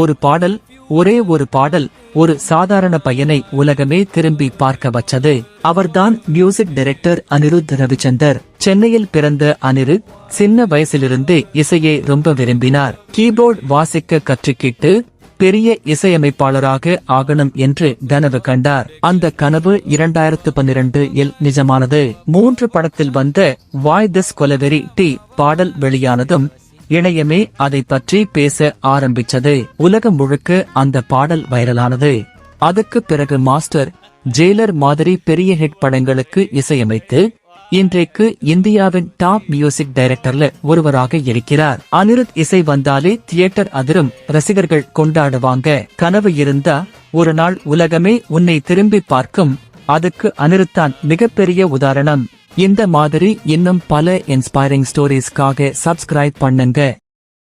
ஒரு பாடல், ஒரே ஒரு பாடல் ஒரு சாதாரண பையனை உலகமே திரும்பி பார்க்க வச்சது. அவர்தான் மியூசிக் டைரக்டர் அனிருத் ரவிச்சந்தர். சென்னையில் பிறந்த அனிருத் சின்ன வயசிலிருந்து இசையை ரொம்ப விரும்பினார். கீபோர்ட் வாசிக்க கற்றுக்கிட்டு பெரிய இசையமைப்பாளராக ஆகணும் என்று கனவு கண்டார். அந்த கனவு 2012 நிஜமானது. 3 படத்தில் வந்த வாய் திஸ் கொலவெரி டி பாடல் வெளியானதும் இணையமே அதை பற்றி பேச ஆரம்பிச்சது. உலகம் முழுக்க அந்த பாடல் வைரலானது. அதுக்கு பிறகு மாஸ்டர், ஜெயிலர் மாதிரி பெரிய ஹிட் படங்களுக்கு இசையமைத்து இன்றைக்கு இந்தியாவின் டாப் மியூசிக் டைரக்டர்ல ஒருவராக இருக்கிறார். அனிருத் இசை வந்தாலே தியேட்டர் அதிரும், ரசிகர்கள் கொண்டாடுவாங்க. கனவு இருந்தா ஒரு நாள் உலகமே உன்னை திரும்பி பார்க்கும். அதுக்கு அனிருத்தான் மிகப்பெரிய உதாரணம். இந்த மாதிரி இன்னும் பல இன்ஸ்பைரிங் ஸ்டோரிஸ்க்காக சப்ஸ்கிரைப் பண்ணுங்க.